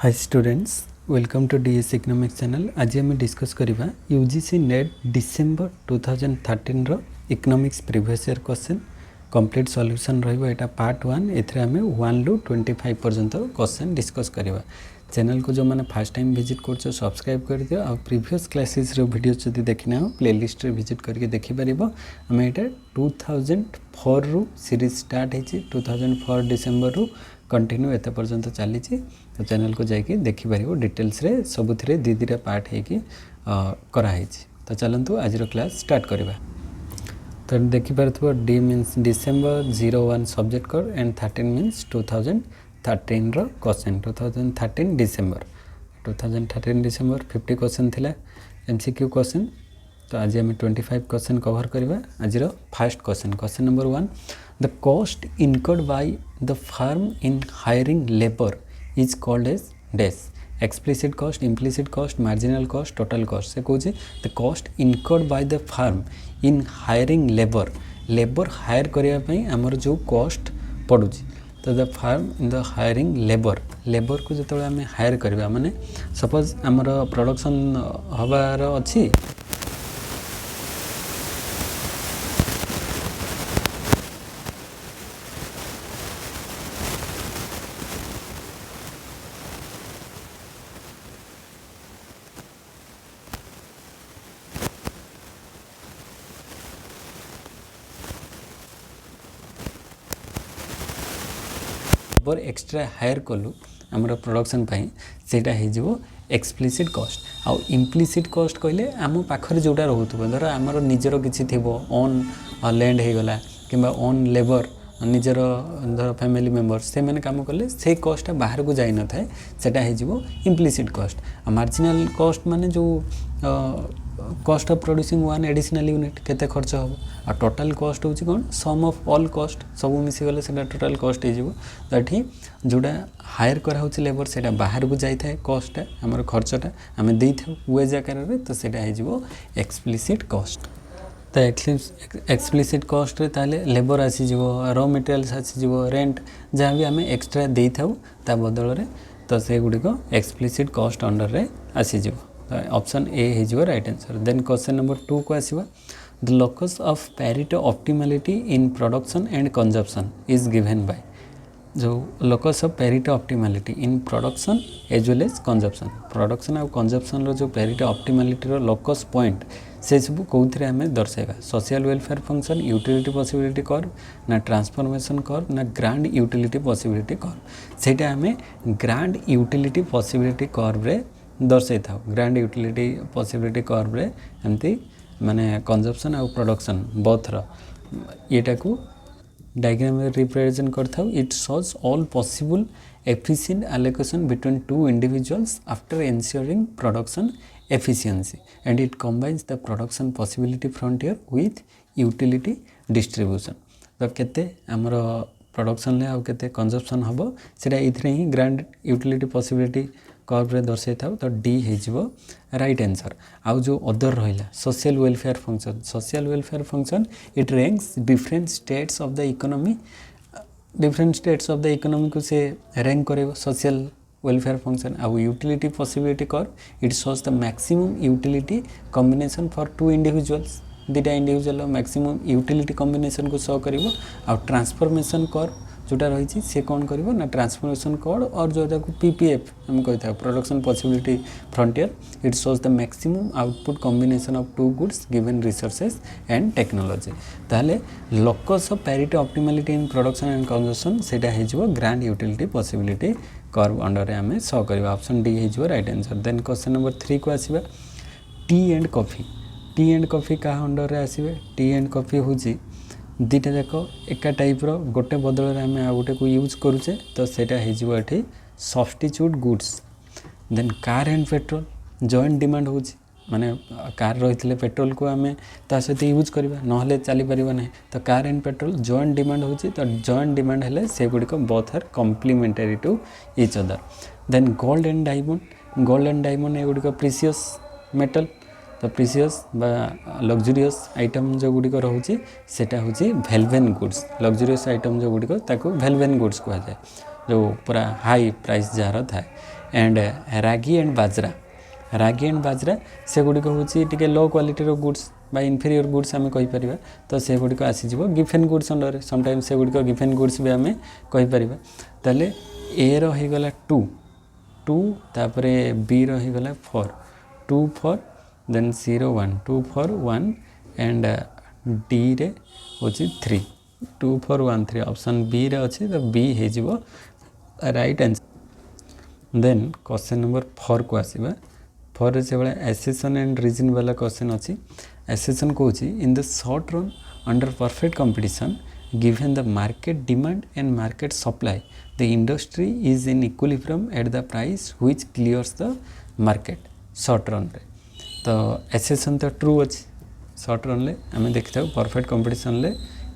Hi students, welcome to DS Economics channel. आज हम discuss करिबा UGC NET December 2013 रो economics previous year question complete solution रहइबो एटा पार्ट 1 एथरे हमें 1 लो 25 पर्यंत क्वेश्चन डिस्कस करिबा। चैनल को जो माने फर्स्ट टाइम विजिट करछो सब्सक्राइब कर दियो आ प्रीवियस क्लासेस रो वीडियो जदी देखिना हो प्लेलिस्ट रे विजिट करके देखि परिबो। हमें एटा 2004 रो सीरीज स्टार्ट हेछि 2004 डिसेंबर रो कंटिन्यू एते पर्यंत चली तो चैनल को जाकि देखिपर डिटेल्स रे सबुथिरे दीटा पार्ट है कराई। तो चलतु आज क्लास स्टार्ट करवा। तो देखिपार D means December 01 subject code and 13 means 2013 रो क्वेश्चन 2013 डिसेंबर 50 क्वेश्चन थिला एमसीक्यू क्वेश्चन। तो आज हम 25 क्वेश्चन कवर करवा। आज first question number 1 the cost incurred by the firm in hiring labour is called as dash explicit cost, implicit cost, marginal cost, total cost। से कौन the cost incurred by the firm in hiring labor hire करिया पई हमर जो cost पडुची। तो the firm in the hiring labor को जतले हमें higher करबा माने सपोज हमर प्रोडक्शन हबार अछि लेबर एक्स्ट्रा हायर कलु आमर प्रोडक्शन पाई सेटा हे जिवो एक्सप्लिसिट कॉस्ट। आउ इम्प्लिसिट कॉस्ट कहले आम पाखरे जोटा रहउतबो धर आमर निजर किछि थिबो ओन लैंड हे गला किबा ओन लेबर निजर धर फैमिली मेंबर्स से माने काम करले से कॉस्ट बाहर को जाई न थाए सेटा हे जिवो इम्प्लिसिट कॉस्ट। मार्जिनल कॉस्ट माने जो cost of producing one additional unit केते खर्च हो आ टोटल कॉस्ट होची कोन सम ऑफ ऑल कॉस्ट सब मिसी गले सेटा टोटल कॉस्ट हे जिवो। तो एठी जोटा हायर करा होची लेबर सेटा बाहर को जाई थाए कॉस्ट हमर खर्चटा हमें देई थाउ वेज आकार रे तो सेटा हे जिवो एक्सप्लिसिट कॉस्ट। तो एक्सप्लिसिट कॉस्ट रे ताले लेबर आसी जिवो रॉ मटेरियल्स आसी जिवो रेंट जहाँ भी हमें एक्स्ट्रा देई थाउ ता बदल रे तो से गुडी को एक्सप्लिसिट कॉस्ट अंडर रे आसी जिवो। ऑप्शन ए है जो right answer. Then question number 2 को आसीबा the locus of parity optimality in production and consumption is given by जो locus of parity optimality in production as well as consumption production और consumption रो जो parity optimality रो locus point से सब कोथरे हमें दर्शाइबा social welfare function utility possibility curve ना ट्रांसफॉर्मेशन कर्व ना ग्रांड यूटिलिटी पॉसिबिलिटी कर्व सेटा हमें ग्रांड यूटिलिटी पॉसिबिलिटी कर्व रे दर्शाई था। ग्रांड यूटिलिटी पॉसिबिलिटी कर्व रे एमती माने कंजप्शन और प्रोडक्शन बोथ रो एटा को डायग्राम में रिप्रेजेंट करथाउ। It shows all possible efficient allocation between two individuals after ensuring production efficiency and it combines the production possibility frontier with utility distribution. तो केते हमर प्रोडक्शन ले आ केते कंजप्शन हबो सेटा इथरे ही ग्रांड यूटिलिटी पॉसिबिलिटी कर्व रे दर्शाई था। तो डी है जिवो राइट आंसर। आउ जो अदर रहिला social welfare function it ranks different states of the economy को से रैंक करेबो सोशल वेलफेयर फंक्शन। आउ utility possibility curve it shows the maximum utility combination for two individuals दुटा इंडिविजुअल मैक्सिमम यूटिलिटी कॉम्बिनेशन को show करिवो। आउ transformation curve जोटा रही से कौन करिवो ना ट्रांसफॉर्मेशन कोड और जोटा को पीपीएफ हम कहता है production possibility frontier it shows the maximum output combination of two goods given resources and technology. ताले locus of parity optimality in production and consumption सेटा हे जिवो grand utility possibility curve under रे हमें शो करबा। ऑप्शन डी हे जिवो right answer. Then question number 3 को आसीबा टी एंड कॉफी का अंडर रे आसीबे। टी एंड कॉफी होची दुटा जाक एका टाइप रो गोटे बदल रे हमें आ गोटे को यूज करूचे तो सेटा हे जिवो एठी substitute goods. Then car and petrol joint demand होची माने कार रहितले पेट्रोल को हमें ता सहित यूज करबा नहले चली परिबा नै तो car and petrol joint demand होची। तो जॉइंट डिमांड हेले से गुडी को both are complementary to each other. Then gold and diamond ए गुडी को प्रीशियस मेटल तो प्रीशियस बा लग्जरियस आइटम जो गुड़िक रोचे सेटा होची वेलवेन गुड्स लग्जरियस आइटम जो गुड़िक ताको वेलवेन गुड्स कहा जाए जो पूरा हाई प्राइस जार थाए and ragi and bajra ragi and bajra से गुड़िक हूँ टे लो क्वालिटी गुड्स बा इनफेरियर गुड्स आम कहीपर तो से गुड़िक आसीज गिफेन गुड्स अंडर समटाइम्स से गुड़िक गिफेन गुड्स भी आम कहीपर ताले ए रहीगला 2 तापर बी रहीगला 4 2 4 देन 0 1 2 4 1 एंड डी रे होची 3 2 4 1 3 ऑप्शन बी रे अच्छी तो बी हो right answer. Then question number 4 को आसीबा 4 से भाई एसेसन एंड रीजन वाला क्वेश्चन अच्छी एसेसन कौन in the short run under perfect competition given the market demand and market supply the industry is in equilibrium at the price which clears the market short run रे तो एसेसन तो true अच्छी short run ले आम देखी था perfect competition ले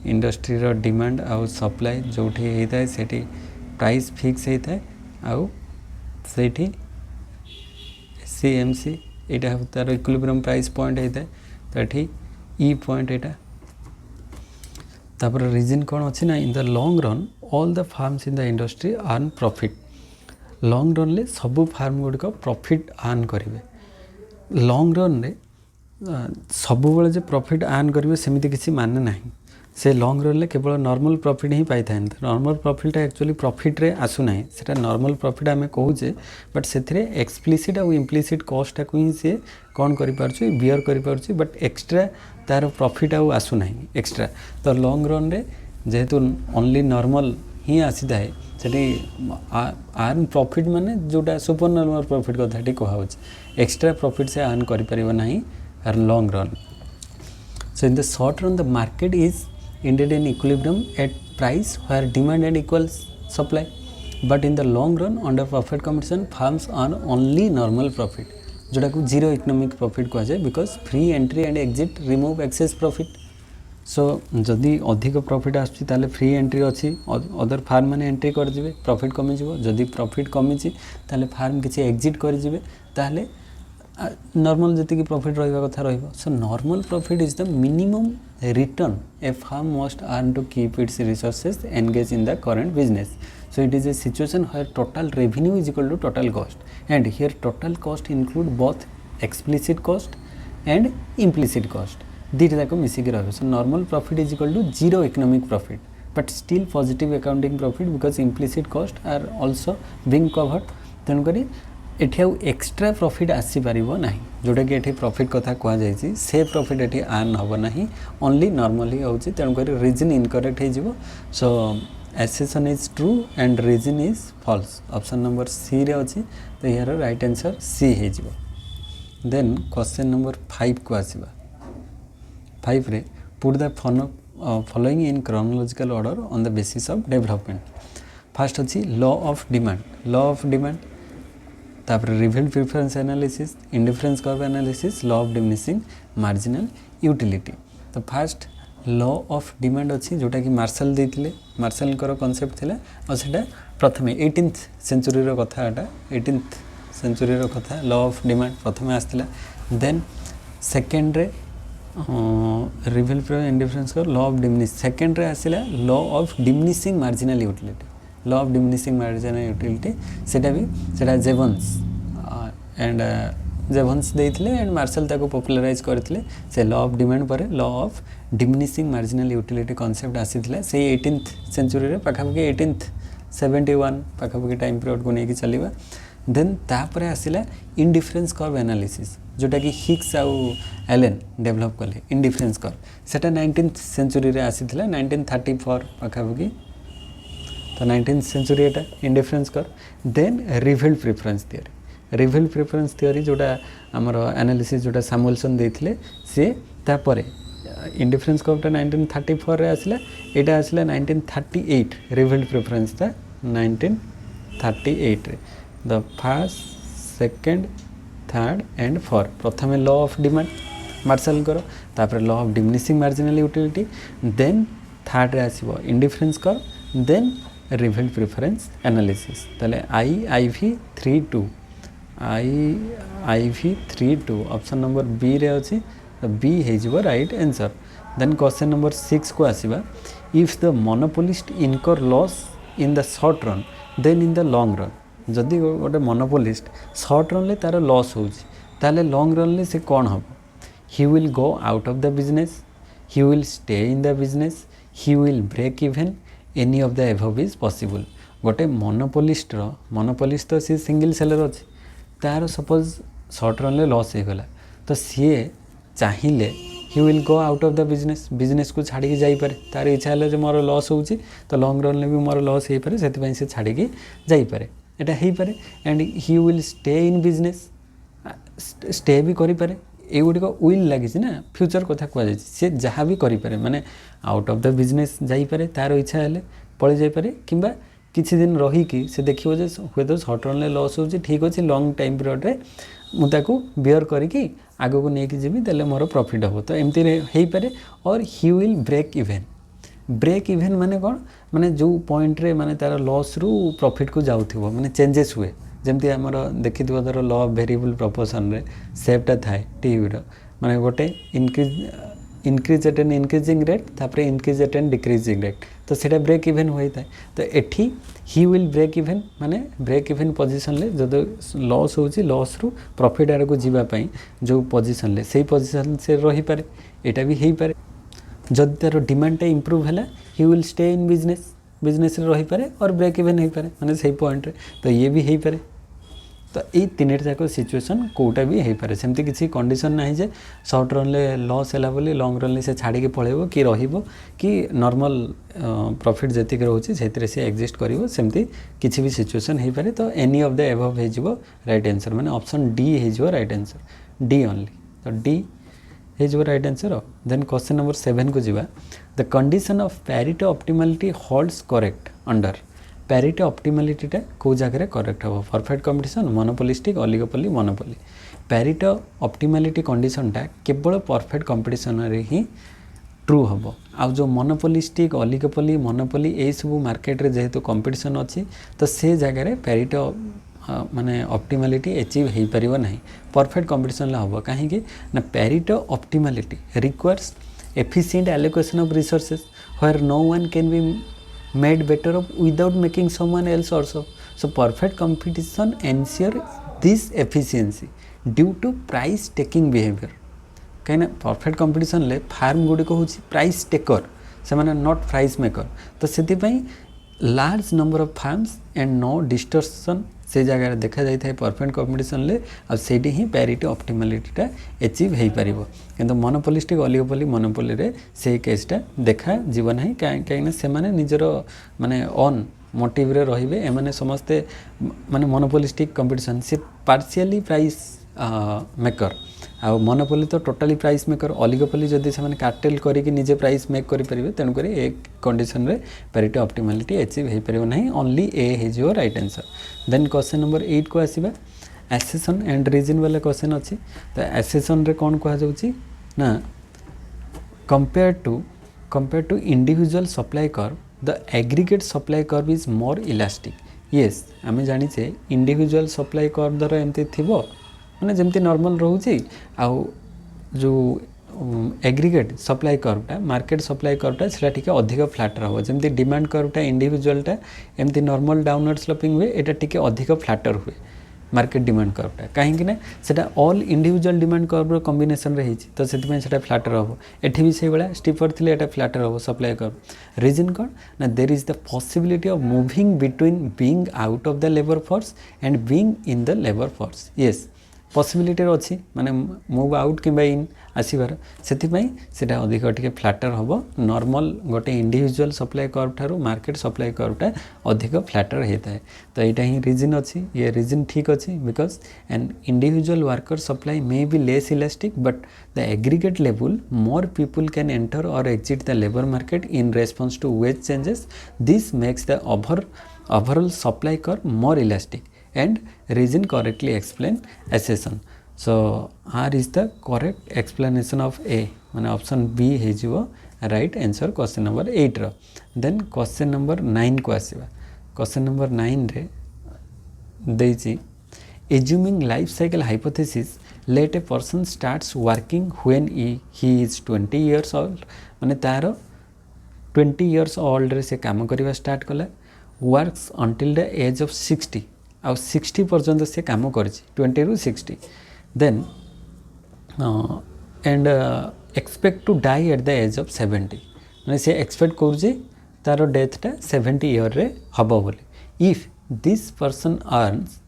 industry रो demand आउ सप्लाई जोठी होता है सेठी प्राइस फिक्स होता है आउ सेठी CMC यहाँ तार इक्विलिब्रियम प्राइस पॉइंट होता है तो ये ई पॉइंट यहाँ तापर रीजन कौन अच्छी ना इन the long run all the farms in the industry earn profit long run ले सबू फार्म गुड़िक प्रॉफिट अर्न करेंगे लॉन्ग रन रे सबु बेले जो प्रॉफिट अर्न करेंगे सेमती किसी माने ना से लॉन्ग रन ले केवल नॉर्मल प्रॉफिट ही पाई था नॉर्मल प्रॉफिट एक्चुअली प्रॉफिट रे आसुना सेटा नॉर्मल प्रॉफिट आम कहूचे बट से एक्सप्लिसिट और इम्प्लिसिट कॉस्ट को ही सी कौन कर बियर कर बट एक्सट्रा तार प्रॉफिट आसुना एक्सट्रा तो लॉन्ग रन रे जेहेतु ओनली नॉर्मल ही आसी थाए से आर्न प्रॉफिट माने जोटा सुपर नॉर्मल प्रॉफिट कथा कहूँ एक्सट्रा प्रॉफिट से आर्न कर long run so in the short run the market is ended in equilibrium at price where demand and equals supply but in the long run under perfect competition firms earn only normal profit जोटा को zero economic profit कह जाए because free entry and exit remove access profit so जदि अधिक profit आसुची ताले free entry अच्छी other farm मैंने एंट्री करजिबे प्रॉफिट कमी जीवो जदि प्रॉफिट कमी ताले फार्म किसी एग्जिट करजिबे ताले नॉर्मल जी प्रॉफिट रहा कथा रही so normal profit is the minimum return a firm must earn to keep its resources engaged in the current business so it is a situation where total revenue is equal to total cost and here total cost include both explicit cost and implicit cost दीटा जाक मिसिक रहा so normal profit is equal to zero economic profit but still positive accounting profit because implicit cost are also being covered तेणुक एठी आउ extra profit आसी पारिबो नाही जोटा कि एठी profit कथा कहा जायछि से प्रॉफिट एठी अर्न होबो नाही ओनली नॉर्मली होछि तेणुक रीजन इनकरेक्ट हे जिवो so assertion is true and reason is false option number C रे अछि तो यार राइट आंसर सी हे जिवो देन क्वेश्चन नंबर 5 को आसीबा 5 रे put the following in chronological order on the basis of development first अछि लॉ ऑफ डिमांड तापर revealed preference analysis indifference curve analysis law of diminishing marginal utility तो first law of demand अच्छी जोटा कि martial देते martial concept थिला और सेटा प्रथमे 18th सेंचुरी रो कथा एटा 18th सेंचुरी रो कथा लॉ ऑफ डिमांड प्रथमे आस्थिला देन सेकेंड रे revealed preference indifference curve law of diminish second रे आसिला law of diminishing marginal utility law of diminishing marginal utility सेटा जेवन्स एंड जेवन्स देइथिले एंड मार्शल ताको पॉपुलराइज करथिले से लॉ ऑफ डिमांड पर law of diminishing marginal utility concept आसीथिला से 18th सेंचुरी रे पाखापाखि 1871 पाखापाखि टाइम पीरियड को लेके चलिबा देन तापरे आसिला इंडिफरेंस कर्व एनालिसिस जोटा कि हिक्स आउ एलेन डेवलप कले इंडिफरेंस कर्व सेटा 19th सेंचुरी रे आसीथिला 1934 पाखापाखि तो 19th सेंचुरी एटा indifference curve then revealed preference theory जोटा आमर एनालिसिस जोटा सैमुएल्सन देथिले से तापरे इंडिफरेंस कर्वटा 1934 रे आसिला एटा आसिला 1938 रिवील्ड प्रिफरेंस था 1938 रे the first second third and fourth प्रथमे लॉ ऑफ डिमांड मार्शल करो तापर law of diminishing marginal utility then third रे आसीबो indifference curve then revealed preference analysis ताले IV32 IV32 option number B रे अछि तो बी हे जिवो right answer then question number 6 को आसीबा if the monopolist incur loss in the short run then in the long run जदि गोटे मोनोपोलिस्ट शॉर्ट रन तार लॉस होले लॉन्ग रन से कौन हम he will go out of the business he will stay in the business he will break even any of the above is possible गोटे monopolist तो सी सिंगल सेलर अच्छे तार सपोज शॉर्ट रन लॉस होगला तो सी चाहिए ही will go out of the business को छाड़ी जापे तार इच्छा है मोर लॉस हो तो लॉन्ग रन भी मोर लॉस हो पाए से छाड़ी जापे एटा हो पाए and he will stay in business stay भी करें एगुड़िक विल लगी ना फ्यूचर कथा कहुई सी जहाँ भी करें माने आउट ऑफ द बिजनेस जापे तार इच्छा है पलि जापे कि किसी दिन रहीकि से देखो जे हे तो शॉर्ट रन लॉस हो ठीक अच्छे लॉन्ग टाइम पीरियड रे मुझे बियर करी आगो को लेकिन जीवी तेल मोर प्रॉफिट हम तो एमती हो पारे और ही विल ब्रेक इवेन माने कौन माने जो पॉइंट रे माने तार लॉस रु प्रॉफिट को जाऊथिबो माने चेंजेस हुए जमती आमर देखि धर लॉ ऑफ वेरिएबल प्रोपोर्शन रे सेपटा थाए टीवी माने गोटे increase at an increasing rate तापर increase at an decreasing rate तो सेटा ब्रेक इवेन होता है तो एठी ही विल ब्रेक इवेन माने ब्रेक इवेन पोजीशन ले जदि लॉस होची लॉस रु प्रॉफिट आड़ को जीवा पई जो पोजीशन ले सही पोजीशन से रही पारे एटा भी हेई पारे जदि तार डिमांड इंप्रूव है ही विल स्टे इन बिजनेस रही पारे और ब्रेक इवेन हो पारे माने सही पॉइंट रे तो ये भी हो पारे तो ये तीन जाक सिचुएसन कोटा भी हो पारे सेमती किसी कंडीशन ना जे शॉर्ट रन ले लॉस है बोली लॉन्ग रन से छाड़ी पलैब कि रहिबो कि नॉर्मल प्रॉफिट जेतिक रोचे से सी एग्जिस्ट करिवो सेमती किसी भी सिचुएसन हो पारे तो एनी ऑफ द एबव हो राइट आंसर माने ऑप्शन डी हो राइट आंसर डी ओनली तो डी हो right answer then question number 7 को जीवा the condition of parity optimality holds correct under parity optimality कौ जगह करेक्ट हम perfect competition monopolistic oligopoly monopoly parity optimality कंडीशनटा केवल परफेक्ट कंपटीशन रे ही ट्रू हम आ जो मोनोपोलिस्टिक ऑलिगोपोली मोनोपोली ये सब मार्केट रे जेहेतु कंपटीशन अच्छी तो से जगह पैरिटी माने ऑप्टिमलिटी अचीव हो पार ना परफेक्ट कंपटीशन हम कहीं ना Pareto optimality requires efficient allocation of resources where no one can be made better of without making someone else also. So perfect competition ensure this efficiency due to price taking behavior. कहीं perfect competition ले farm गुड़िक हूँ price taker से माने not price maker तो से large number of firms and no distortion से जगह देखा जाए है परफेक्ट कंपटीशन ले आउट ही पैरिटी ऑप्टिमलिटीटा अचीव हो पार किंतु मोनोपोलिस्टिक ऑलिगोपोली मोनोपोली रे से केसटा देखा जीव ना कहीं से निजर माने ऑन मोटिव रे रहिबे एमाने समस्ते माने मोनोपोलिस्टिक कंपटीशन से पार्शियली प्राइस मेकर आ मोनोपोली तो टोटाली प्राइस मेकर ऑलिगोपोली जदि से कार्टेल करके निजे प्राइस मेक करेंगे तेणुक एक कंडीशन रे पैरिटी ऑप्टिमलिटी अचीव हो पार ना ओनली ए हो right answer then question number 8 को आसवा एसेसन एंड रीजन वाला क्वेश्चन अच्छी तो एसेसन रे कौन कहुच्छी ना compare to individual supply curve the aggregate supply curve is more elastic yes आम जाचे इंडिविजुअल सप्लाई कर्व द्वारा एमती थी मैंने जमती नॉर्मल रोचे आउ जो एग्रीगेट सप्लाई कर्वटा मार्केट सप्लाई कर्वटा से अधिक फ्लाटर हम जमी डिमांड कर्वटा इंडिविजुअलटा एमती नॉर्मल डाउनवर्ड स्लोपिंग हुए यहाँ टी अधिक फ्लाटर हुए मार्केट डिमांड कर्वटा कहीं सेटा all individual demand curve combination रे हिची तो से फ्लाटर हम एठी भी से भाया स्टीपर थी एटा फ्लाटर हम सप्लाई कर्व रीजन कौन ना there is the possibility of moving between being out of the labour force and being in the labour force yes possibility अच्छी माने मूव आउट कि इन आसबार से अधिक टे फ्लाटर हम नॉर्मल गोटे इंडिविजुअल सप्लाई कर्व ठारू मार्केट सप्लाई कर्वटा अधिक फ्लाटर होता है तो यहाँ ही रीजन अच्छी ये रीजन ठीक अच्छी because an individual worker supply may be less elastic but the aggregate level more people can enter or exit the labour market in response to wage changes this makes the overall supply curve more elastic and reason correctly explain accession. So R is the correct explanation of A माने option B है right answer question number 8 रो then question number 9 को आसीबा question number 9 रे देछि assuming life cycle hypothesis let a person starts working when he is 20 years old माने तारो 20 years old रे से काम करबा स्टार्ट कला works until the age of 60 आउ 60 पर्यंत से काम कर 20 ରୁ 60 then and expect to die at the age of 70 माने से एक्सपेक्ट कर तार डेथटा 70 ईयर रे हबो बोली if this person earns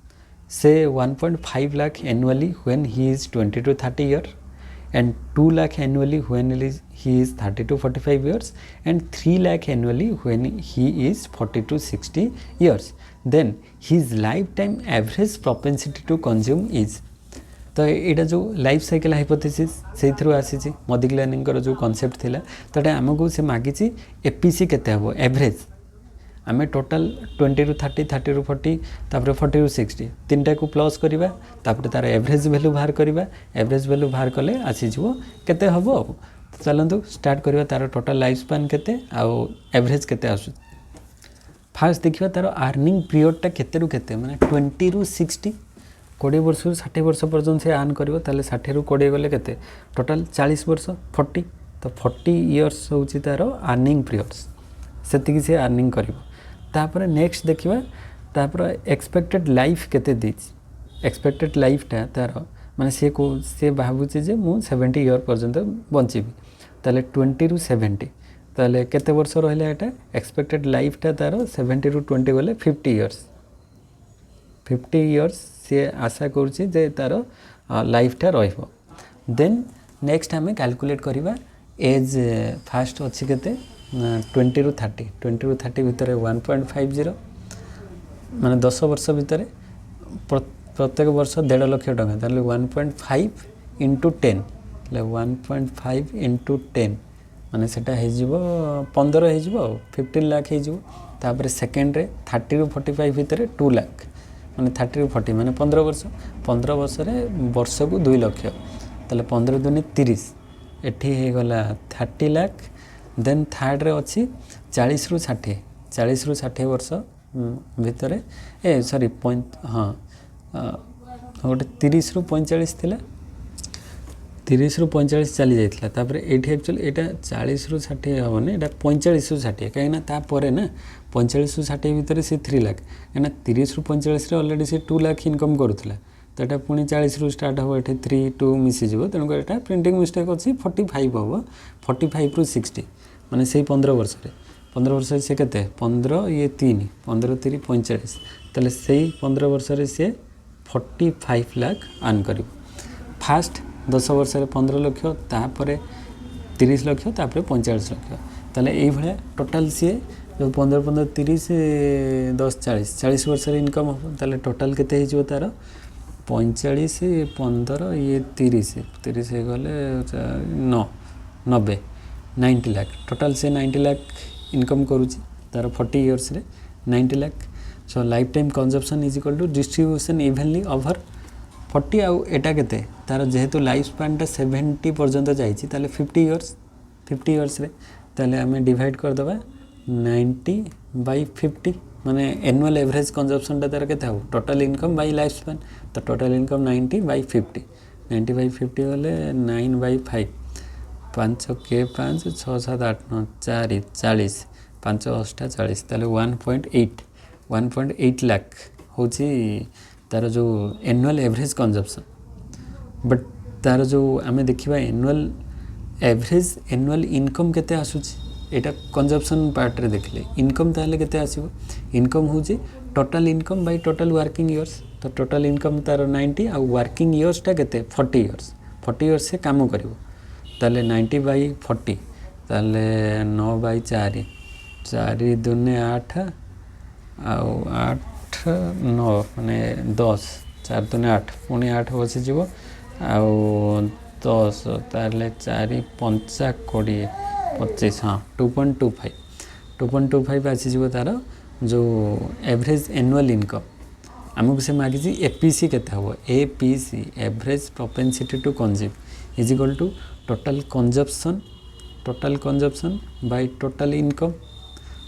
say 1.5 lakh annually when he is 20 to 30 years and 2 lakh annually when he is 30 to 45 years and 3 lakh annually when he is 40 to 60 years then his lifetime average propensity to consume is तो यहाँ जो life cycle hypothesis से आसी मदिग्लानी जो concept थिला तो आमको से मागी एपीसी केते हबो एवरेज आमे टोटल 20 ରୁ 30 30 ରୁ 40 तापर 40 ରୁ 60 तीनटा को प्लस करबा तापर तार एवरेज वैल्यू बाहर करबा एवरेज वैल्यू बाहर कले आसी जिवो केते हबो चलंतु स्टार्ट करबा तार टोटल लाइफ स्पैन केते आ एवरेज केते आसु फास्ट देखिबा तार अर्निंग पीरियड टा केते रु केते माने 20 ରୁ 60 20 वर्ष ରୁ 60 वर्ष पर्यंत से अर्न करबो ताले 60 ରୁ 20 गले केते टोटल 40 वर्ष 40 तो 40 इयर्स होची तार अर्निंग पीरियड्स सेतिकी से अर्निंग करबो तापर नेक्स्ट देखिबा तापर एक्सपेक्टेड लाइफ केते दिस एक्सपेक्टेड लाइफ टा तार माने से भाबुचे जे मु 70 ईयर पर्यंत बंचीबी ताले 20 ରୁ 70 ताले केते वर्ष रहले एटा एक्सपेक्टेड लाइफ टा तार 70 ରୁ 20 गले 50 इयर्स से आशा करूची जे तार लाइफ टा रहइबो देन नेक्स्ट हमें कैलकुलेट करिबा एज फास्ट अछि केते 20 ରୁ 30 भितर 1.50 माने 10 वर्ष भितर प्रत्येक वर्ष 1.5 लाख टका ताले 1.5 into 10 ले 1.5 into 10 माने सेटा हे जिवो 15 हे जिवो 15 लाख हे जिवो तापर सेकंड रे 30 ରୁ 45 भितर 2 लाख माने 30 ରୁ 40 माने 15 वर्ष रे वर्ष को 2 लाख ताले 15 दुनी 30 एठी हे गला 30 लाख देन थर्ड रे अच्छी 40 ରୁ 60 वर्ष भितर ए सॉरी हाँ गोटे 30 ରୁ 45 थिला 30 ରୁ 45 चली जाइथिला तापर एठी एक्चुअली एटा 40 ରୁ 60 हबने एटा 45 ରୁ 60 काहेना ता परे ना 45 ରୁ 60 भितर से 3 लाख काहेना 30 ରୁ 45 रे ऑलरेडी से 2 लाख इनकम करूथिला तो एटा पुनी 40 ରୁ स्टार्ट हो एठी 3 2 मिसी जिवो तनो एटा प्रिंटिंग मिस्टेक अछि 45 हो 45 ରୁ 60 माने से 15 वर्ष से केते 15 ये 3 15 3 45 तले से 15 वर्ष रे से 45 लाख अर्न करिवो फास्ट 10 वर्ष रे 15 लाख तापर 30 लाख तापर 45 लाख तले एई भले टोटल से जो 15 15 30 10 40 वर्ष रे इनकम हो तले टोटल केते हे जो तार 45 15 ये 30 हे गले 9 90 90 लाख टोटल से 90 लाख इनकम करूची तार 40 इयर्स रे 90 lakh so lifetime consumption is equal to distribution evenly over 40 आउ एटा केते तार जेहेतु लाइफ स्पैन टा 70 पर्यंत जाईची ताले 50 इयर्स रे ताले हमें डिवाइड कर दबा 90/50 माने एनुअल एवरेज कंजम्पशन टा तार केते हो total income by life span तो टोटल इनकम 90/50 90/50 वाले 9/5 5 के 5 6 7 8 9 4 40 5 8 40 ताले 1.8 लाख होची तार जो एनुअल एवरेज कंजम्पशन बट तार जो आमे देखिबा एनुअल इनकम केते आसुची एटा कंजम्पशन पार्ट रे देखले इनकम ताले केते आसीबो इनकम होची total income by total working years तो टोटल इनकम तार 90 आ वर्किंग इयर्स टा केते 40 इयर्स से काम करिवो ताले 90/40 ताले 9/4 4 दुने 8 आउ 8 9 माने 10 4 दुने 8 पुणी 8 बसी जीवो आउ 10 ताले 4 5 20 25 हाँ 2.25 आसी जीवो तार जो एवरेज एनुअल इनकम आमको से मागी एपीसी केते हबो APC average propensity to consume is equal to total consumption by total income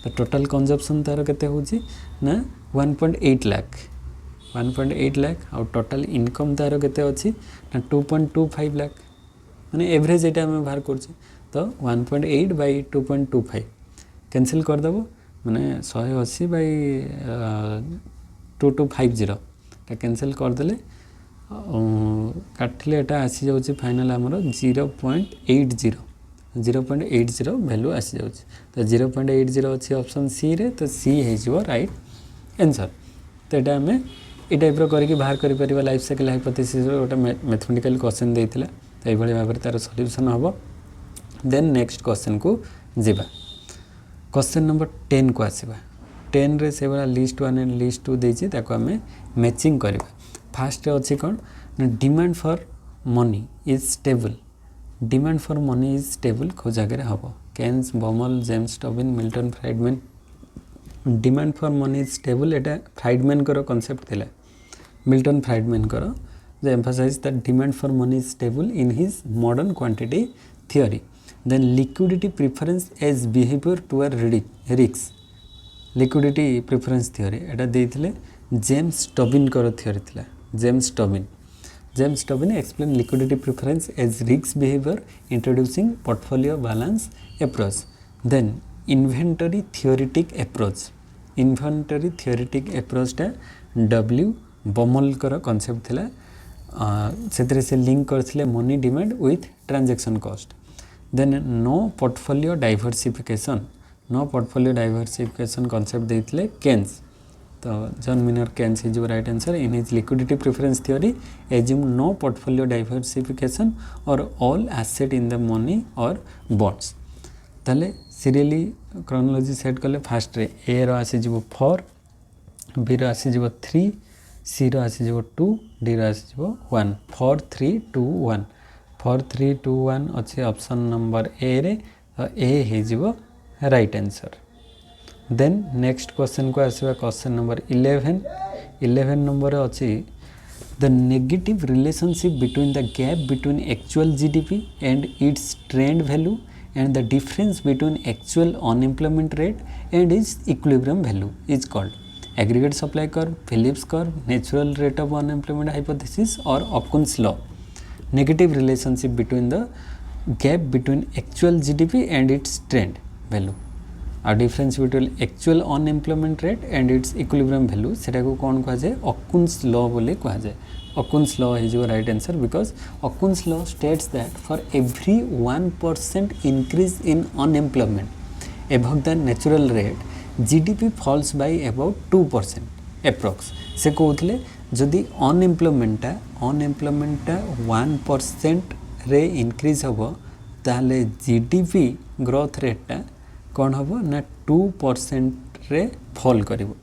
तो टोटल कंजम्पशन तार केते होची ना 1.8 लाख और टोटल इनकम तार केते अछि ना 2.25 लाख माने एवरेज एटा हम बाहर करछि तो 1.8 बाय 2.25 कैंसिल कर दबो माने 180 बाय 2250 टा कैंसिल कर देले काटिले एटा आसी जाउची फाइनल हमरो 0.80 वैल्यू आसी जाउची तो 0.80 अच्छी ऑप्शन सी रे तो सी है जो राइट आंसर तो एटा हमें ए टाइप रो करके बाहर करि परिबा लाइफ साइकिल हाइपोथेसिस रो ओटा मैथमेटिकल क्वेश्चन देइतिला तो ए भली भाबरे तार सॉल्यूशन हबो देन नेक्स्ट क्वेश्चन को जीवा क्वेश्चन नंबर 10 को आसीबा 10 रे से वाला लिस्ट 1 एंड लिस्ट 2 देछि ताको हमें मैचिंग करबा फास्ट रे अछि कोन demand for money is stable demand for money is stable को जगह हबो Keynes Baumol James Tobin Milton Friedman demand for money is stable एटा फ्राइडमैन करो कांसेप्ट थिला मिल्टन फ्राइडमैन करो जो emphasise that demand for money is stable in his modern quantity theory then liquidity preference as behavior toward risks liquidity preference theory Etah देइथिले James Tobin करो theory थिला James Tobin explain liquidity preference as risk behavior introducing portfolio balance approach then inventory theoretic approach टा W Baumol करो concept थिला सेतरे से link करथिले money demand with transaction cost then no portfolio diversification concept देइथिले Keynes तो John Maynard Keynes is right answer in his liquidity preference theory assume no portfolio diversification or all asset in the money or bonds ताले serially chronology set कले first रे ए रो आसी जिवो 4 B रो आसी जिवो 3 सी रो आसी जिवो 2 डी रो आसी जिवो 1 4 3 2 1 4 3 2 1 अच्छे ऑप्शन नंबर ए रे ए हे जिवो right answer then next question को आसीबा क्वेश्चन नंबर 11 नंबर अछि the negative relationship between the gap between actual GDP and its trend value and the difference between actual unemployment rate and its equilibrium value is called aggregate supply curve, Phillips curve, natural rate of unemployment hypothesis or Okun's law. Negative relationship between the gap between actual GDP and its trend value. Our difference between actual unemployment rate and its equilibrium value सेटा को कौन कहा जाए Okun's law बोले कहा जाए Okun's law is your right answer because Okun's law states that for every 1% increase in unemployment above the natural rate GDP falls by about 2% approx से कहते जदि अनएम्प्लॉयमेंट 1% रे इंक्रीज हम ताले जीडीपी ग्रोथ रेटा कौन हम ना 2% रे फॉल करिवो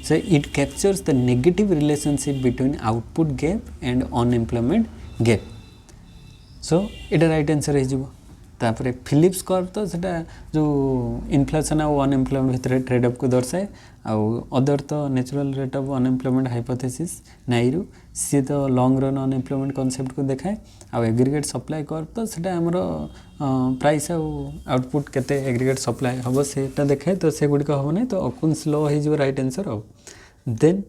so it captures the negative relationship between output gap and unemployment gap so it right answer है जीवो तापर फिलिप्स कर्व तो सेटा जो इन्फ्लेशन और अनएम्प्लॉयमेंट भितर ट्रेड ऑफ को दर्शाए आउ अदर तो natural rate of unemployment hypothesis NAIRU C तो लॉन्ग रन अनएम्प्लॉयमेंट कांसेप्ट को देखाए आउ एग्रीगेट सप्लाई कर्व तो सेटा हमर प्राइस आउ आउटपुट केते एग्रीगेट सप्लाई हबो सेटा देखाए तो से गुडी को हबो नै तो ओकुन्स लॉ हे जो राइट आंसर हो देन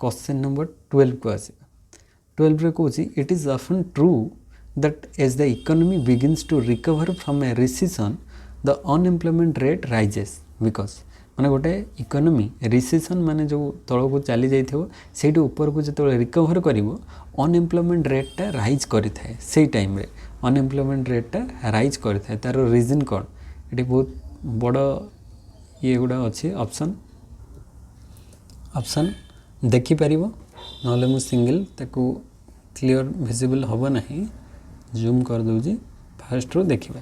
क्वेश्चन नंबर 12 को आसी 12 रे Kochi it is often true that as the economy begins to recover from a recession the unemployment rate rises because माने गोटे इकोनॉमी रिसेशन माने जो तळ को चली जाई थो सेठी ऊपर को जतो रिकवर करिवो अनएम्प्लॉयमेंट रेट टा राइज करि थाए सेही टाइम रे अनएम्प्लॉयमेंट रेट टा राइज करि थाए तार रीजन कोन एटी बहुत बड़ ये गुडा अछि ऑप्शन देखि परिवो नले मु सिंगल ताको क्लियर विजिबल होबो नाही जूम कर दूजी फास्ट रो देखिबा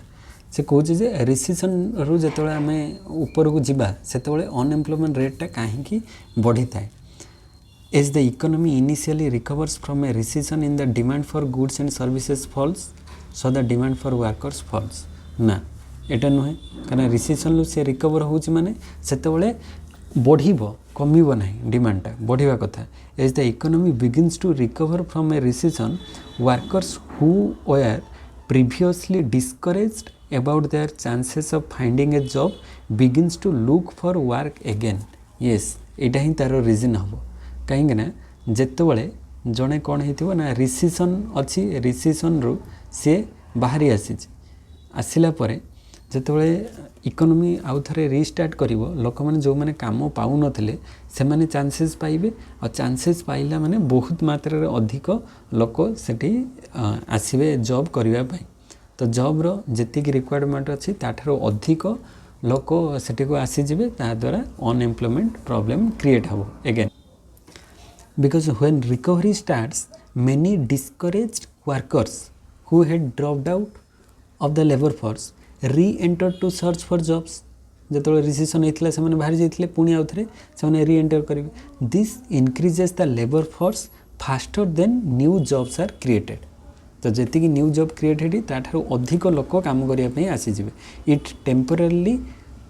से कहूँ जे रिसेशन रु जो आम ऊपर को जीवा से अनएम्प्लॉयमेंट रेटा कहीं बढ़ी थाए as the economy initially recovers from a recession in the demand for goods and services falls so the demand for workers falls ना एटा नुहे कारण रिसेशन से रिकवर हो माने सेतबेले बढ़िबो कमिबो नाही डिमांडटा बढ़िबा कथा as the economy begins to recover from a recession workers who were previously discouraged about their chances of finding a job begins to look for work again yes एटा ही तार रीजन हम कहीं ना जितेबाला जड़े कौन हो ना रिसेशन अच्छी रिसेशन रु सी बाहरी आसीला ଯେତେବେଳେ ଇକୋନୋମି ଆଉ ଥରେ ରିଷ୍ଟାର୍ଟ କରିବ ଲୋକମାନେ ଯେଉଁମାନେ କାମ ପାଉନଥିଲେ ସେମାନେ ଚାନ୍ସେସ୍ ପାଇବେ ଆଉ ଚାନ୍ସେସ୍ ପାଇଲା ମାନେ ବହୁତ ମାତ୍ରାରେ ଅଧିକ ଲୋକ ସେଠି ଆସିବେ ଜବ୍ କରିବା ପାଇଁ। ତ ଜବ୍ର ଯେତିକି ରିକ୍ୱାରମେଣ୍ଟ ଅଛି ତାଠାରୁ ଅଧିକ ଲୋକ ସେଠିକୁ ଆସିଯିବେ, ତାଦ୍ୱାରା ଅନଏମ୍ପ୍ଲୟମେଣ୍ଟ ପ୍ରୋବ୍ଲେମ୍ କ୍ରିଏଟ୍ ହେବ again. Because when recovery starts, many discouraged workers who had dropped out of the labor force re-entered to search for jobs. ଯେତେବେଳେ ରିସେସନ୍ ହେଇଥିଲା ସେମାନେ ବାହାରି ଯାଇଥିଲେ, ପୁଣି ଆଉ ଥରେ ସେମାନେ ରିଏଣ୍ଟର କରିବେ। This increases the labour force faster then new Jobs R created. ତ ଯେତିକି ନ୍ୟୁ ଜବ୍ କ୍ରିଏଟ୍ ହେଇଛି ତାଠାରୁ ଅଧିକ ଲୋକ କାମ କରିବା ପାଇଁ ଆସିଯିବେ। It temporarily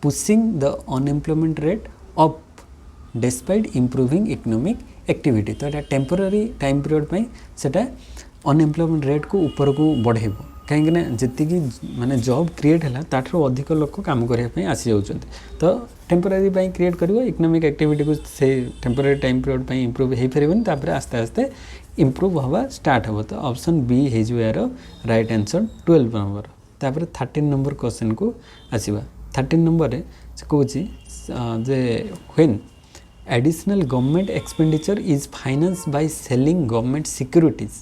pushing the unemployment rate up despite improving economic activity. तो यहाँ टेम्पोरारी टाइम पीरियड पर सेटा अनएम्प्लॉयमेंट रेट को ऊपर को बढ़ेब, कहीं जी माने जॉब क्रिएट है ताठू अधिक लोक काम करने आसी जाऊँ। तो टेम्पोरारी क्रिएट कर इकोनॉमिक एक्टिविटी को से टेम्पोरारी टाइम पीरियड पर इम्प्रूव हो पारे, आस्ते आस्ते इम्प्रूव हवा स्टार्ट हो। तो ऑप्शन बी हो यार राइट आंसर 12 नंबर। तापर 13 नंबर क्वेश्चन को आसवा। 13 नंबर से कौन जे when additional government expenditure is financed by selling government securities,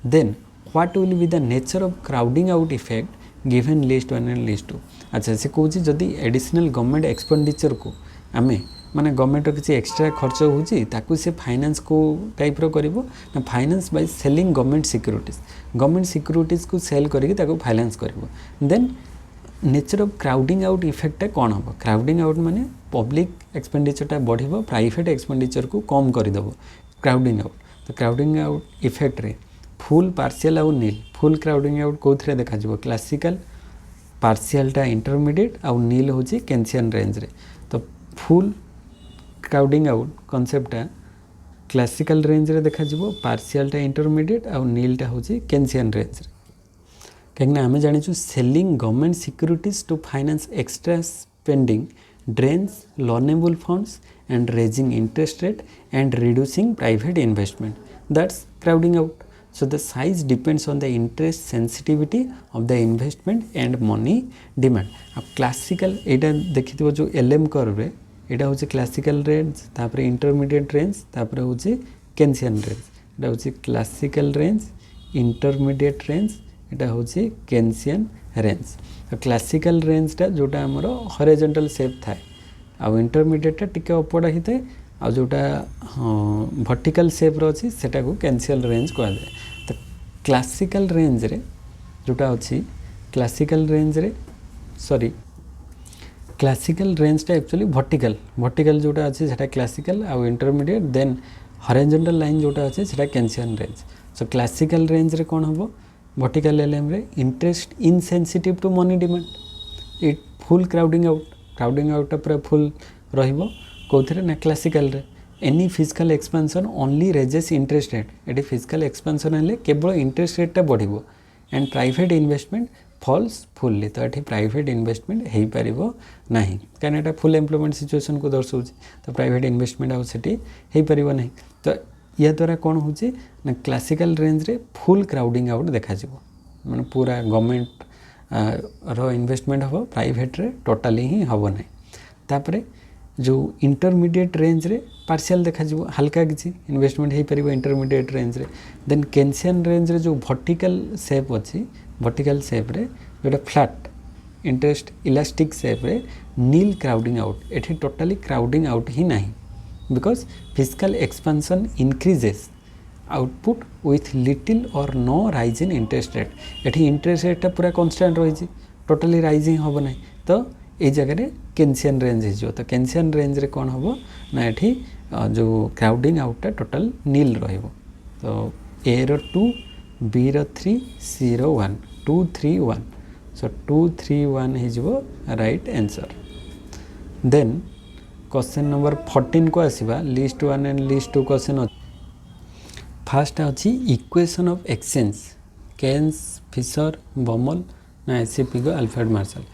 then what will be the nature of crowding out effect given list 1 and list 2। अच्छा से कौन जदि एडिशनल गवर्नमेंट एक्सपेंडिचर को आम माने गवर्नमेंट किसी एक्सट्रा खर्च हो से फाइनेंस को टाइप करिवो ना finance by selling government securities को सेल करके फाइनेंस करिवो। Then nature of crowding out effect कौन हम? क्राउडिंग आउट माने पब्लिक एक्सपेंडिचरटा बढ़िबो, प्राइवेट एक्सपेंडिचर को कम करदेव क्राउडिंग आउट। तो क्राउडिंग आउट इफेक्ट रे फुल पार्शियल आउ नील। फुल क्राउडिंग आउट कौन देखा क्लासिकल, पार्शियलटा इंटरमीडिएट आउ नील हूँ केन्सियन रेंज रे। तो फुल क्राउडिंग आउट कॉन्सेप्टटा क्लासिकल रेंज रे देखा पार्शियलटा इंटरमीडिएट आउ नीलटा हूँ केन्सियन रेंज रे। कहीं आम जाचु selling government securities to finance extra spending drains loanable funds and raising interest rate and reducing private investment, that's crowding out. So the size depends on the interest sensitivity of the investment and money demand. अब classical यहाँ देखी जो LM curve यहाँ हूँ classical range, तापर intermediate range, तापर हूँ केन्सियन range. यहाँ हूँ क्लासिकल रेंज, इंटरमीडिएट रेंज, यहाँ हूँ केन्सियन रेंज। तो क्लासिकल रेंजटा जोटा आमर हॉरिजॉन्टल शेप थाए, आउ इंटरमीडिएटटा टिके अपवर्ड होता है, आउ जोटा वर्टिकल शेप अच्छी सेटा को केन्सियल रेंज कह जाए। तो क्लासिकल रेंज रे जोटा अच्छी क्लासिकल रेंज रे क्लासिकल रेंजटा एक्चुअली वर्टिकल जोटा अच्छी सेटा क्लासिकल आउ इंटरमीडिएट, देन हॉरिजॉन्टल लाइन जोटा अच्छी सेटा Keynesian range. So classical range रे कौन हम? वर्टिकल एलएम रे interest insensitive to money demand, it full crowding out पूरा फुल रहिबो कोथरे ना क्लासिकल रे। Any physical expansion only raises interest rate, ये फिजिकल एक्सपेंशन हेले केवल इंटरेस्ट रेटटा बढ़िबो and private investment falls fully. तो ये प्राइवेट इन्वेस्टमेंट हो पारिबो नाही, कारण एटा फुल एम्प्लॉयमेंट सिचुएशन को दर्शाउछि। तो प्राइवेट इन्वेस्टमेंट आउ सेठी हो पारिबो नाही। तो या द्वारा कौन हो क्लासिकल रेंज रे फुल क्राउडिंग आउट देखा माने पूरा गवर्नमेंट रो इन्वेस्टमेंट हम प्राइवेट रे टोटाली ही हम ना। तापरे जो इंटरमीडिएट रेंज रे पार्शियल देखा हल्का किसी इन्वेस्टमेंट हो पार इंटरमीडिएट रेंज रे। देन केन्सियन रेंज रे जो वर्टिकल शेप अच्छी, वर्टिकल शेप रे जोटा फ्लैट इंटरेस्ट इलास्टिक शेप रे नील क्राउडिंग आउट, एठी टोटाली क्राउडिंग आउट ही नहीं, because fiscal expansion increases output with little or no rise in interest rate। एठी इंटरेस्ट रेटा पूरा कांस्टेंट रही, टोटाली राइजिंग हम ना। तो ये जगह केन्सियन रेंज हो। तो केन्सियन रेंज रे कौन हम ना एठी जो क्राउडिंग आउटा टोटाल नील रहिबो। तो ए रो 2, बी रो 3, सी रो 1, 2 3 1। सो 2 3 1 हो right answer. Then question number 14 को आसवा। List 1 and list 2 question. First अच्छी equation of exchange Keynes Fisher Baumol ना एससीपी को अल्फ्रेड मार्शल।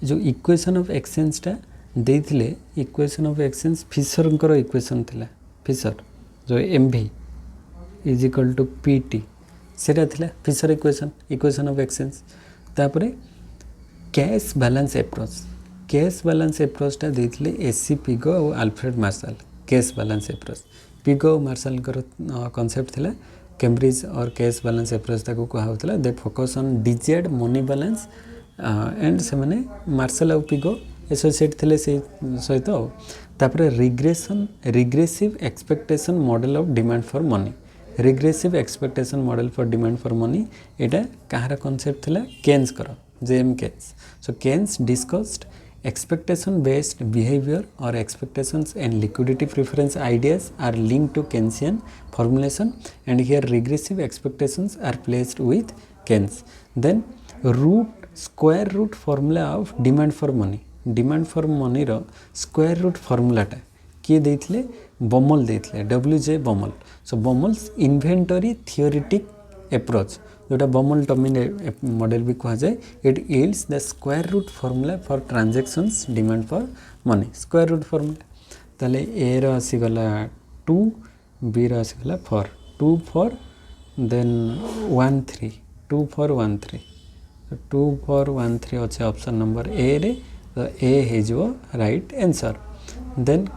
जो इक्वेशन ऑफ एक्सचेंजटा देइथिले, equation of exchange Fisher equation थिला। फिशर जो MV is equal to PT सेटा थिला फिशर इक्वेशन ऑफ एक्सचेंज। तापरे कैश बैलेंस एप्रोचटा देते एससी पिगो और Alfred Marshall cash balance approach Pigou और मार्शल कॉन्सेप्ट थिला कैम्ब्रिज और कैश बैलेंस एप्रोच ताको कहउतला they focus on desired money balance and से माने मार्शल और पिगो एसोसिएट थिले से सहित तापर regressive expectation model of demand for money regressive expectation model for demand for money एटा कहार कॉन्सेप्ट थिला केन्स करो JM Keynes so Keynes discussed expectation based behavior or expectations and liquidity preference ideas are linked to Keynesian formulation and here regressive expectations are placed with Keynes. Then square root formula of demand for money रो square root formula टा किए देइथिले Baumol देइथिले WJ Baumol so Baumol's inventory theoretic approach जोटा Baumol टमी model भी कहा जाए it yields the square root formula for transactions demand for money square root formula ताले ए रो आसीगला 2 बी रो आसीगला 4 2 4 देन 1 3 2 4 1 3 2 4 1 3 अच्छे ऑप्शन नंबर ए रे तो ए हे जो right answer then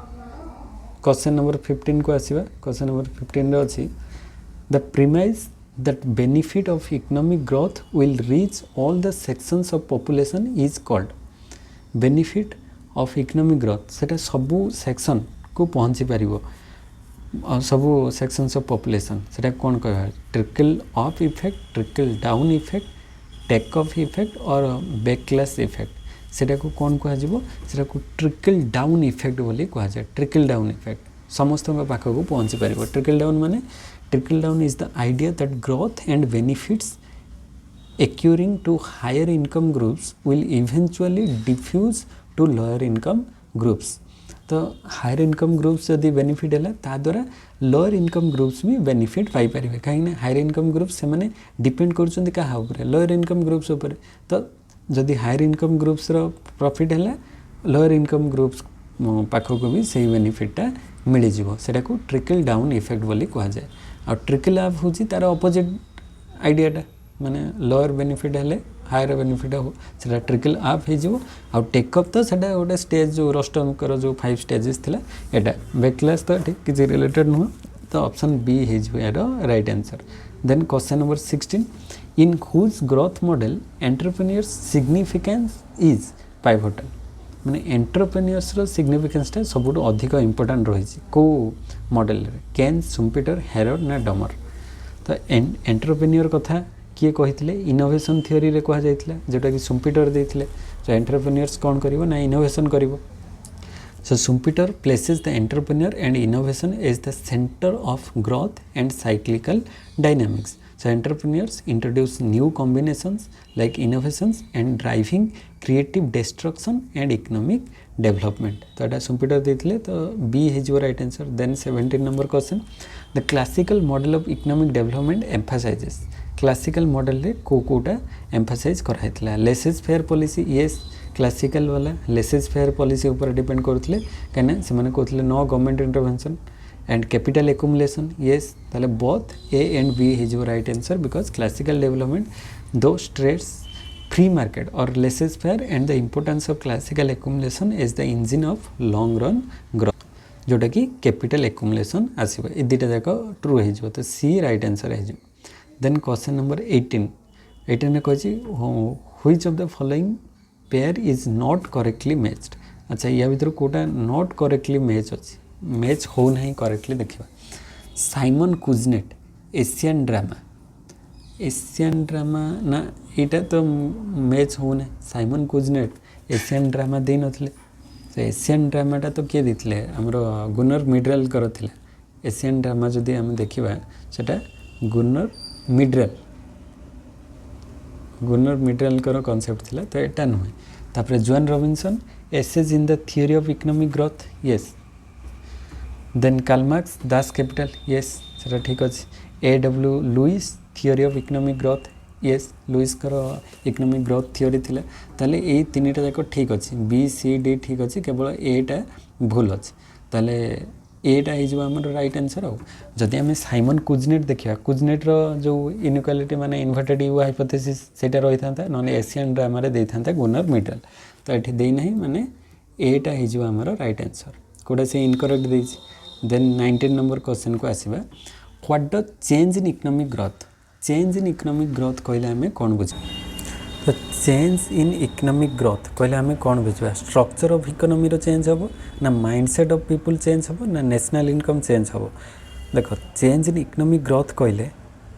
question number 15 को आसीबा क्वेश्चन नंबर 15 रे अछि the premise that benefit of economic growth will reach all the sections of population is called benefit of economic growth सेटा सबु सेक्शन को पहुँची पारिबो सबु sections of population सेटा कोन कहबा trickle up effect trickle down effect take off effect और backlash effect सेटा को कोन कहा जिवो सेटा को ट्रिकल डाउन इफेक्ट बोली कहा जाय ट्रिकल डाउन इफेक्ट समस्त पाख को पहुँची पारिबो ट्रिकल डाउन माने trickle down is the idea that growth and benefits accruing to higher income groups will eventually diffuse to lower income groups. तो higher income groups यदि benefit है ता द्वारा lower income groups भी benefit पाई परिवे कहीं ना higher income groups से माने depend करचुंदी का ऊपर lower income groups ऊपर तो यदि higher income groups रो profit है lower income groups पाखो को भी सही benefit टा मिली जीवो सेटा को trickle down effect बोली कहा जाए और ट्रिकल अप होची तार ऑपोजिट आइडियाटा माने लोअर बेनिफिट हेले हायर बेनिफिट हो सेटा ट्रिकल अप हे जो और टेक अप तो सेटा ओटा स्टेज जो रोस्टम करो जो 5 स्टेजेस थिला एटा बैकलैश तो ठीक किसी रिलेटेड नो तो ऑप्शन बी हे जो एरो right answer then question number 16 in whose growth model entrepreneurs significance is pivotal माने एंटरप्रेन्योर्स रो सिग्निफिकेंस टा सबुटो अधिक इंपोर्टेंट रही को मॉडल रे केन्स सुम्पिटर हेरोड ना डमर तो एंटरप्रेन्योर कथा किए कहितले इनोवेशन थ्योरी रे कहा जायतला जेटा कि सुम्पिटर देथिले तो एंटरप्रेन्योर्स कोन करिवो ना इनोवेशन करिवो so Schumpeter places the entrepreneur and innovation as the centre of growth and cyclical dynamics So entrepreneurs introduce new combinations like innovations and driving creative destruction and economic development. तो एटा सुम्पिटर देथिले तो B है जो right answer then 17 number question the classical model of economic development emphasises classical model रे कोटा emphasise कराइतला laissez faire policy yes classical वाला laissez faire policy ऊपर depend करथिले कने से माने कहथिले no government intervention and capital accumulation yes tale both a and b is your right answer because classical development though stress free market or laissez-faire and the importance of classical accumulation is the engine of long run growth जोटा कि capital accumulation आसीबो ए दिटा जाको true हे जो तो सी right answer हे जो then question number 18 ने कहछि which of the following pair is not correctly matched अच्छा या भीतर कोटा नॉट करेक्टली मैच अछि मैच हो नहीं करेक्टली देखिबा साइमन कुजनेट एशियन ड्रामा ना एटा तो मैच हो नहीं साइमन कुजनेट एशियन ड्रामा दे नथिले तो एशियन ड्रामाटा तो किए देथिले हमरो गुनर मिड्रेल करथिले एशियन ड्रामा जदि हम देखिबा सेटा गुनर मिड्रेल करो कांसेप्ट थिला तो एटा नय तापर John Robinson essays in the theory of economic growth yes then Karl Marx Das Kapital yes सेटा ठीक अछि A W Lewis theory of economic growth yes Lewis करो इकोनॉमिक ग्रोथ थ्योरी थिला ताले ए तीनटा जाको ठीक अछि बी सी डी ठीक अछि केवल ए टा भूल अछि ताले एटा हो राइट आंसर। जदि आम साइमन कुजनेट देखा कुजनेट्र जो इनइक्वालिटी माने इन्वर्टेड यू हाइपोथेसिस सेटा रही था ना एशियन ड्रामा दे था गुनर मिडल तो ये देना ही माने एटा हो राइट आंसर कौटा से इनकरेक्ट दे। देन 19 नंबर क्वेश्चन को आसवा what the change in economic growth. Change in economic growth कहले आम कौन बुझा तो चेंज इन इकोनॉमिक ग्रोथ कहले आम कौन बुझा स्ट्रक्चर ऑफ इकोनॉमी रो चेंज हम ना माइंडसेट ऑफ पीपल चेंज हम ना नेशनल इनकम चेंज हम। देख चेंज इन इकोनॉमिक ग्रोथ कहले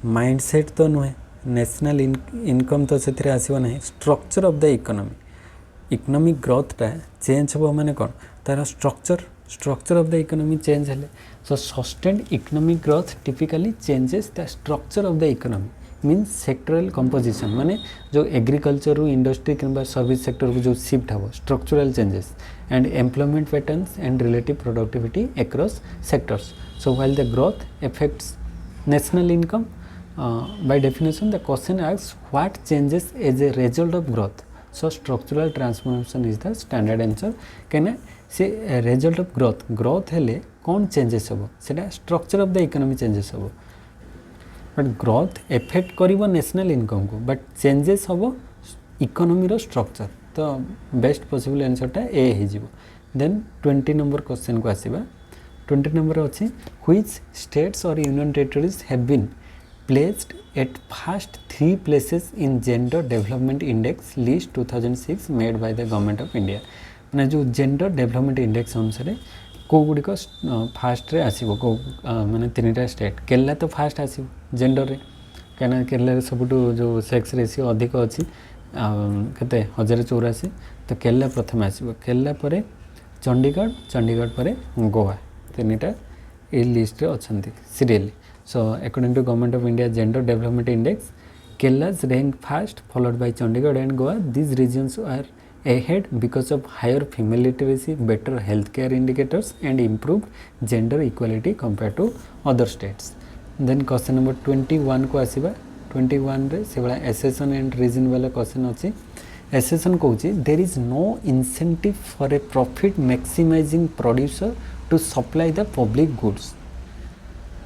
माइंडसेट तो नुहे नेशनल इनकम तो से आसो ना structure of the economy economic ग्रोथटा चेंज हम माने कौन तार structure of the economy change हेले so sustained economic growth typically changes the structure of the economy means sectoral composition माने जो एग्रीकल्चर रु इंडस्ट्री किंबा सर्विस सेक्टर को जो शिफ्ट हम structural changes and employment patterns and relative productivity across sectors. So while the growth affects national income by definition the question asks what changes as a result of growth. So structural transformation is the standard answer कहना से result of growth हेले कौन changes हम सेटा structure of the economy changes हम but growth affect करिवो national income को but changes हम इकोनॉमी रो स्ट्रक्चर तो बेस्ट पॉसिबल आंसरटा ए हो जिवो। देन 20 नंबर क्वेश्चन को आसीबा 20 नंबर अच्छी which states or union territories have been placed at first 3 places in gender development index list 2006 made by the government of India माने जो जेंडर डेवलपमेंट इंडेक्स अनुसार को गुड़िक फास्ट रे आसीबो को माने 3टा स्टेट केरला तो फास्ट आसीबो जेंडर रे कहना केरला रे सबुटो जो सेक्स रेशियो अधिक अछि केते 1084 तो केरला प्रथम आसीबो केरला परे चंडीगढ़ परे गोवा 3टा ए लिस्ट रे अछंती serially. So according to Government of India Gender Development Index, Kerala's rank first, followed by Chandigarh and Goa. These regions are ahead because of higher female literacy, better healthcare indicators, and improved gender equality compared to other states. Then question number 21 को आसीबा 21 रे से बड़ा assertion and reason वाला question अछि। assertion कहूची there is no incentive for a profit maximizing producer to supply the public goods.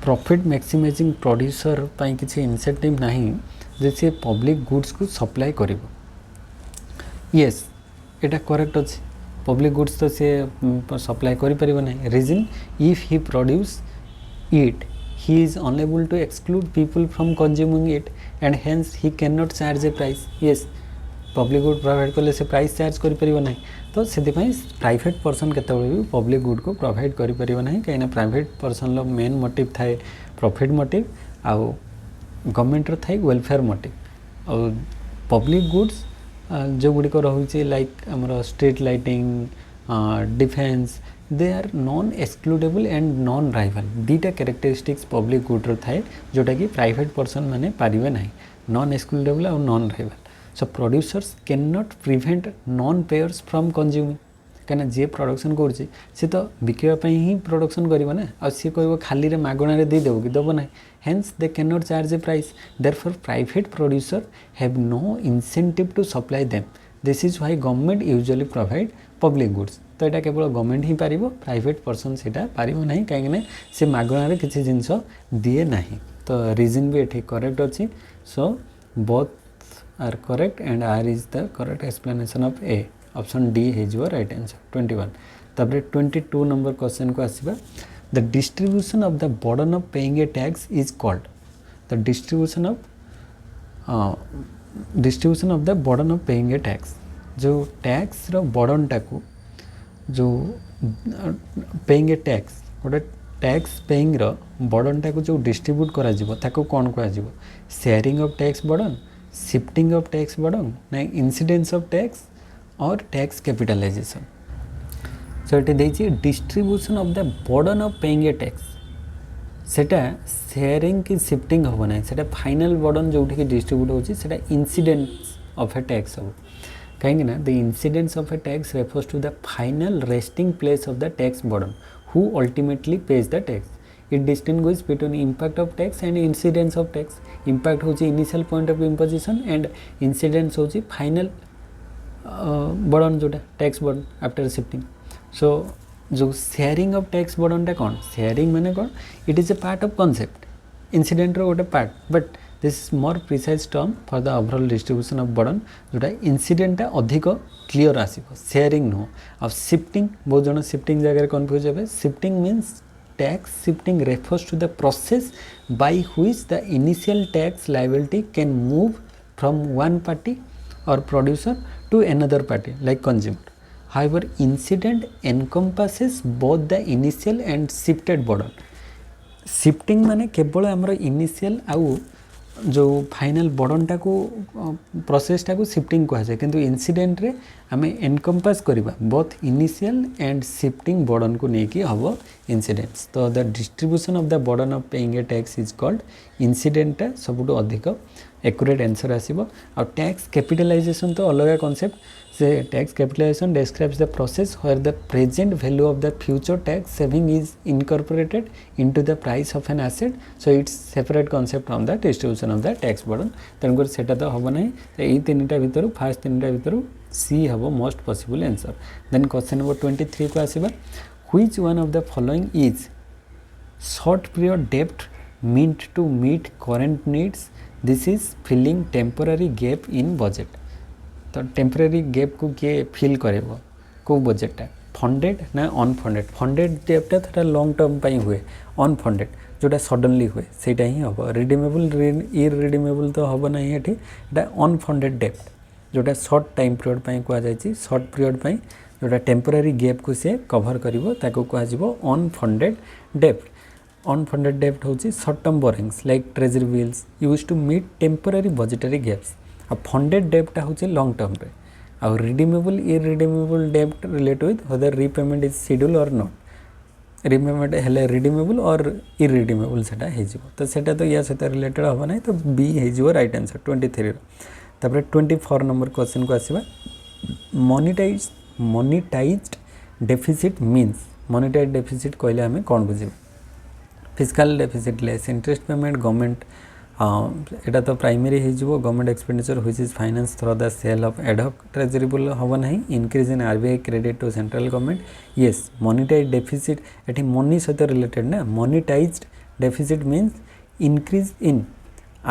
Profit maximising producer पाई किसी incentive नहीं जैसे पब्लिक गुड्स को सप्लाई करिवो। यस एटा करेक्ट अछि पब्लिक गुड्स तो से सप्लाई करि परिबो नहीं। Reason if he produce it he is unable to exclude people from consuming it and hence he can not charge a price. Yes public good provide कले से price charge करि परिबो नहीं तो से प्राइवेट पर्सन केतबे भी पब्लिक गुड को provide करि परिबो नहीं कहीं प्राइवेट पर्सन लो मेन मोटिव थाए प्रॉफिट मोटिव आउ गवर्नमेंट रो थाए वेलफेयर मोटिव और पब्लिक गुड्स जो गुड़िक रोचे लाइक आमर street lighting defence they are non excludable and non rival दीटा कैरेक्टरिस्टिक्स पब्लिक गुड रो थाए जोटा कि प्राइवेट पर्सन माने पारिबे नहीं नॉन एक्सक्लूडेबल और non rival. So producers can not prevent non payers from consuming कहीं जी प्रोडक्शन करुच्चे सी तो बिकापी ही प्रोडक्शन कर ना आ सी कह खाली रे मागणार देदेव कि दब ना hence they can not charge a price therefore private producer have no incentive to supply them this is why government usually provide public goods. तो यहाँ केवल गवर्नमेंट ही पार प्राइवेट पर्सन से पार ना कहीं से मागणार किसी जिनस दिए ना तो रीजन भी ये करेक्ट अच्छी। So both are correct and R is the correct explanation of A option D is your right answer 21। तबरे 22 number question को आसीबा the distribution of the burden of paying a tax is called the distribution of the burden of paying a tax जो tax रो burden टाको जो paying a tax गोटे tax paying रो burden टाको जो डिस्ट्रीब्यूट करा जिवो ताको कोन को आजिवो sharing of tax burden shifting of tax burden ना इंसिडेंस ऑफ टैक्स और टैक्स कैपिटलाइजेशन। सो ये देखिए distribution of the burden of paying a tax सेटा शेयरिंग की शिफ्टिंग हम ना सेटा फाइनल बर्डन जो डिस्ट्रीब्यूट होची सेटा इंसिडेंस ऑफ ए टैक्स हम कहीं ना the incidence of a tax refers to the final resting place of the tax burden who ultimately pays the tax. It distinguishes between impact of tax and incidence of tax. Impact होची initial point of imposition and incidence होची final burden जोटा tax burden after shifting. So जो sharing of tax burden कौन sharing माने कौन it is a part of concept incident रो गोटे part but this is more precise term for the overall distribution of burden जोटा incident अधिक clear आसीबो sharing नो अब शिफ्टिंग बहुत जन शिफ्टिंग जगह कन्फ्यूज हे shifting means tax shifting refers to the process by which the initial tax liability can move from one party or producer to another party like consumer. However, incident encompasses both the initial and shifted burden. Shifting माने केवल आमर initial आउ जो final बर्डनटा को प्रोसेसटा को shifting कह जाए किंतु इंसिडेंट रे आमे एनकम्पास करबा both initial and shifting burden को नेकी हबो इंसिडेंट्स तो the distribution of the burden of paying a tax is called इंसिडेंटटा सबुटो अधिक एक्यूरेट आंसर आसीबो आ टैक्स कैपिटलाइजेशन तो अलग कांसेप्ट से tax capitalisation describes the process where the present value of the future tax saving is incorporated into the price of an asset so it's separate concept from the distribution of the tax burden तेणुकर सेटा तो हम ना यही तीनटा भितर fast तीनटा भितर सी हम most possible answer then question number 23 को आसीबा which one of the following is short period डेब्ट meant to meet current needs this is filling temporary gap in budget तो टेम्परेरी गैप को किए फिल करेबो को बजेटटा फंडेड ना अनफंडेड फंडेड डेब्टा थोड़ा long term पाई हुए अनफंडेड जोटा सडनली हुए सेटा ही हम रिडीमेबल इरिडीमेबल तो हम ना ये अनफंडेड डेब्ट जोटा शॉर्ट टाइम पीरियड पाई कह जाय शॉर्ट पीरियड पाई जोटा टेम्परेरी गैप को से कवर करिवो ताको कह जिवो अनफंडेड डेब्ट अनफंडेड डेब्ट होची short term borrowings like treasury bills used to meet temporary budgetary gaps uh funded डेब्टा होची लॉन्ग टर्म रे आ रिडीमेबल इरिडीमेबल डेब्ट relate with weather repayment is schedule और नॉट रीपेमेंट हेले रिडीमेबल और इरिडीमेबल सेटा हे जिवो तो सेटा तो या सहित रिलेटेड होबा नै तो बी हे जिवो राइट आंसर 23 रो तापर 24 नंबर क्वेश्चन को आसीबा monetized deficit means monetized deficit कहले हमें कोन बुझिबो fiscal deficit less interest payment government एटा तो प्राइमरी हो जिवो government expenditure which is finance through the sale of ad hoc treasury bill हबो नहीं increase in RBI credit to central government yes monetized deficit एठी मनी सहित रिलेटेड ना monetized deficit means increase in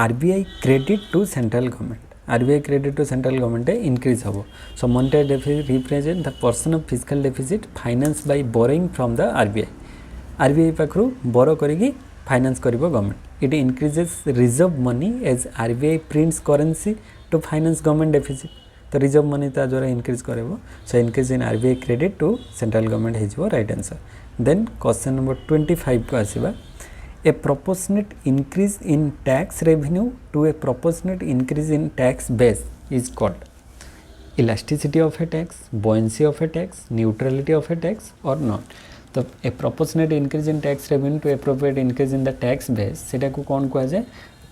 RBI credit to central government RBI credit to central government increase हबो so monetized deficit represent the person of fiscal deficit finance by borrowing from the RBI पाखरु borrow करिगी finance करिवो government it increases reserve money as RBI prints currency to finance government deficit तो reserve money ता द्वारा increase करेबो so increase in RBI credit to central government हेजिवो right answer then question number 25 को आसीबा a proportionate increase in tax revenue to a proportionate increase in tax base is called elasticity of a tax buoyancy of a tax neutrality of a tax or not तो a proportionate increase in tax revenue to appropriate increase in the tax base सेटा को कौन कह जाए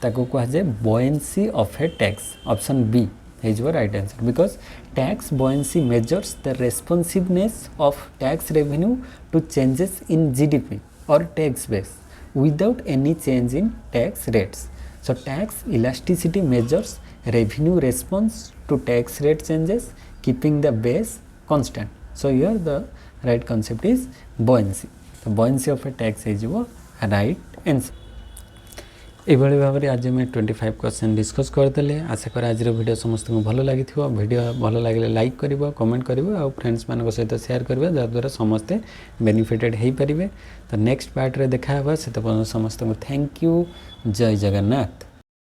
ताको कह जाए buoyancy of a tax option B is your right answer because tax buoyancy measures the responsiveness of tax revenue to changes in GDP or tax base without any change in tax rates so tax elasticity measures revenue response to tax rate changes keeping the base constant so here the right concept is buoyancy so buoyancy of a tax is your right answer एभली भाव में आज मैं 25 question discuss करदे आशा कर आज video समस्त को भल लगी वीडियो भल लगे लाइक कर कमेंट कर फ्रेंड्स मान सहित शेयर करेंगे जहाँद्वारा समस्ते बेनिफिटेड हो पारे तो नेक्स्ट पार्ट रे देखा से समस्त को थैंक यू जय जगन्नाथ।